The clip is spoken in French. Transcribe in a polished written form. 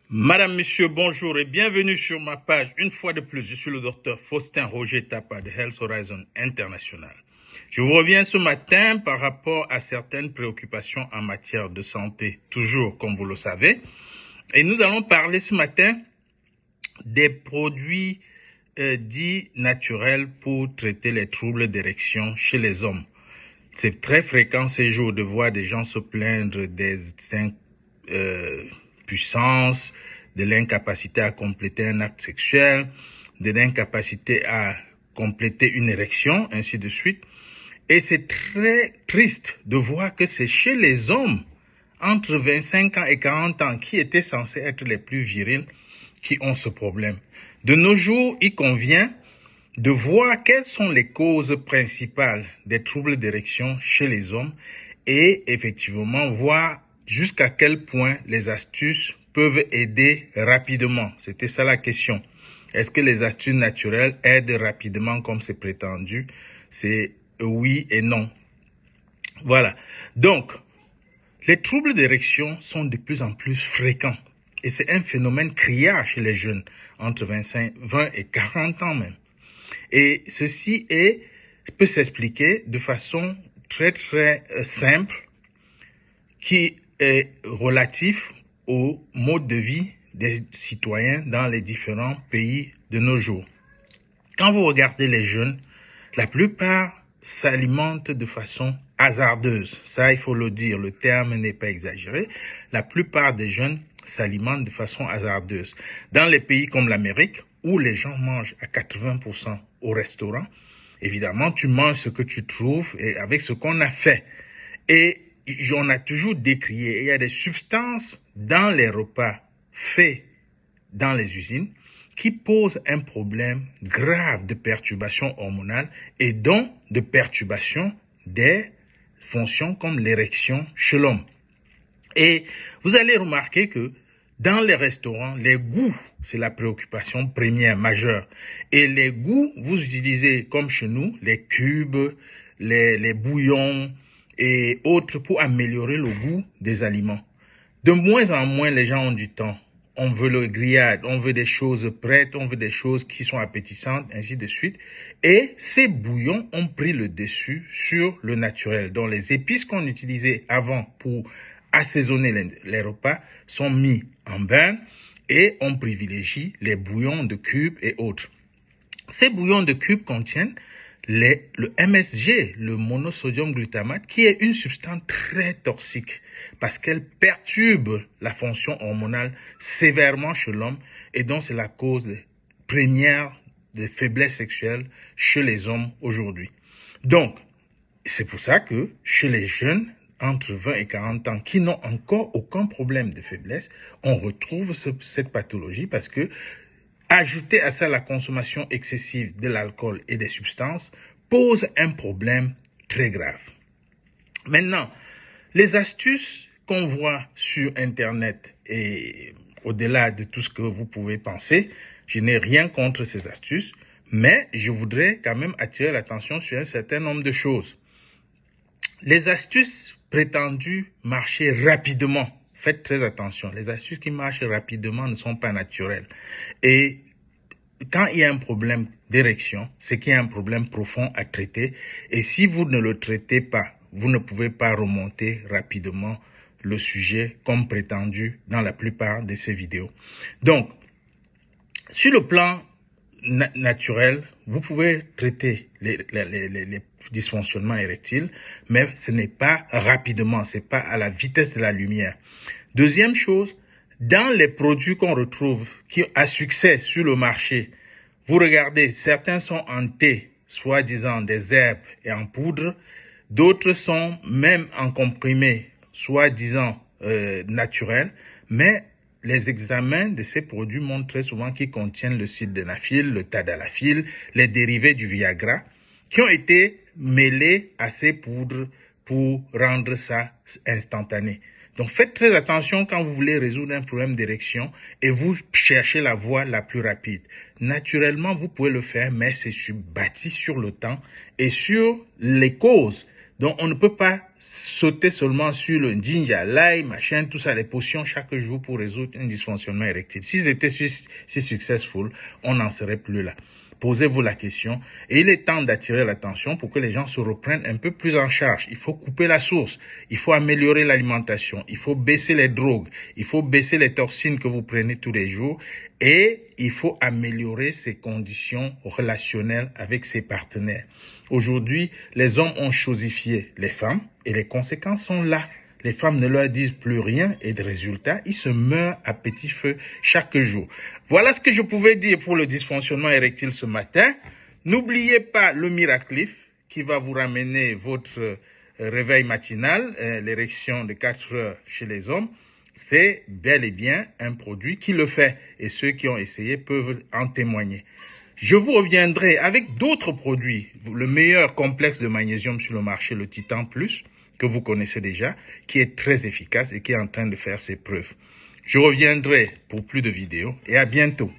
Madame, Monsieur, bonjour et bienvenue sur ma page. Une fois de plus, je suis le docteur Faustin Roger Tapa de Health Horizon International. Je vous reviens ce matin par rapport à certaines préoccupations en matière de santé, toujours comme vous le savez. Et nous allons parler ce matin des produits dits naturels pour traiter les troubles d'érection chez les hommes. C'est très fréquent ces jours de voir des gens se plaindre des puissance, de l'incapacité à compléter un acte sexuel, de l'incapacité à compléter une érection, ainsi de suite. Et c'est très triste de voir que c'est chez les hommes entre 25 ans et 40 ans qui étaient censés être les plus virils qui ont ce problème. De nos jours, il convient de voir quelles sont les causes principales des troubles d'érection chez les hommes et effectivement voir jusqu'à quel point les astuces peuvent aider rapidement. C'était ça la question. Est-ce que les astuces naturelles aident rapidement comme c'est prétendu? C'est oui et non. Voilà. Donc, les troubles d'érection sont de plus en plus fréquents. Et c'est un phénomène criard chez les jeunes, entre 20 et 40 ans même. Et ceci peut s'expliquer de façon très simple qui est relatif au mode de vie des citoyens dans les différents pays de nos jours. Quand vous regardez les jeunes, la plupart s'alimentent de façon hasardeuse. Ça, il faut le dire, le terme n'est pas exagéré. La plupart des jeunes s'alimentent de façon hasardeuse. Dans les pays comme l'Amérique, où les gens mangent à 80% au restaurant, évidemment, tu manges ce que tu trouves et avec ce qu'on a fait. Et on a toujours décrié, il y a des substances dans les repas faits dans les usines qui posent un problème grave de perturbation hormonale et donc de perturbation des fonctions comme l'érection chez l'homme. Et vous allez remarquer que dans les restaurants, les goûts, c'est la préoccupation première, majeure. Et les goûts, vous utilisez comme chez nous, les cubes, les bouillons et autres pour améliorer le goût des aliments. De moins en moins, les gens ont du temps. On veut le grillade, on veut des choses prêtes, on veut des choses qui sont appétissantes, ainsi de suite. Et ces bouillons ont pris le dessus sur le naturel. Donc les épices qu'on utilisait avant pour assaisonner les repas sont mis en bain et on privilégie les bouillons de cubes et autres. Ces bouillons de cubes contiennent le MSG, le monosodium glutamate, qui est une substance très toxique parce qu'elle perturbe la fonction hormonale sévèrement chez l'homme et donc c'est la cause première de faiblesse sexuelle chez les hommes aujourd'hui. Donc, c'est pour ça que chez les jeunes, entre 20 et 40 ans, qui n'ont encore aucun problème de faiblesse, on retrouve cette pathologie parce que ajouter à ça la consommation excessive de l'alcool et des substances pose un problème très grave. Maintenant, les astuces qu'on voit sur Internet et au-delà de tout ce que vous pouvez penser, je n'ai rien contre ces astuces, mais je voudrais quand même attirer l'attention sur un certain nombre de choses. Les astuces prétendues marcher rapidement. Faites très attention. Les astuces qui marchent rapidement ne sont pas naturelles. Et quand il y a un problème d'érection, c'est qu'il y a un problème profond à traiter. Et si vous ne le traitez pas, vous ne pouvez pas remonter rapidement le sujet comme prétendu dans la plupart de ces vidéos. Donc, sur le plan naturel, vous pouvez traiter les dysfonctionnements érectiles, mais ce n'est pas rapidement, c'est pas à la vitesse de la lumière. Deuxième chose, dans les produits qu'on retrouve qui ont à succès sur le marché, vous regardez, certains sont en thé, soi-disant des herbes et en poudre, d'autres sont même en comprimé, soi-disant naturels, mais les examens de ces produits montrent très souvent qu'ils contiennent le sildenafil, le tadalafil, les dérivés du Viagra, qui ont été mêlés à ces poudres pour rendre ça instantané. Donc faites très attention quand vous voulez résoudre un problème d'érection et vous cherchez la voie la plus rapide. Naturellement, vous pouvez le faire, mais c'est bâti sur le temps et sur les causes Donc, on ne peut pas sauter seulement sur le ginger, l'ail, machin, tout ça, les potions chaque jour pour résoudre un dysfonctionnement érectile. S'ils étaient si successful, on n'en serait plus là. Posez-vous la question. Et il est temps d'attirer l'attention pour que les gens se reprennent un peu plus en charge. Il faut couper la source. Il faut améliorer l'alimentation. Il faut baisser les drogues. Il faut baisser les toxines que vous prenez tous les jours. Et il faut améliorer ses conditions relationnelles avec ses partenaires. Aujourd'hui, les hommes ont chosifié les femmes et les conséquences sont là. Les femmes ne leur disent plus rien et de résultat, ils se meurent à petit feu chaque jour. Voilà ce que je pouvais dire pour le dysfonctionnement érectile ce matin. N'oubliez pas le Miraclif qui va vous ramener votre réveil matinal, l'érection de 4 heures chez les hommes. C'est bel et bien un produit qui le fait et ceux qui ont essayé peuvent en témoigner. Je vous reviendrai avec d'autres produits, le meilleur complexe de magnésium sur le marché, le Titan Plus, que vous connaissez déjà, qui est très efficace et qui est en train de faire ses preuves. Je reviendrai pour plus de vidéos et à bientôt.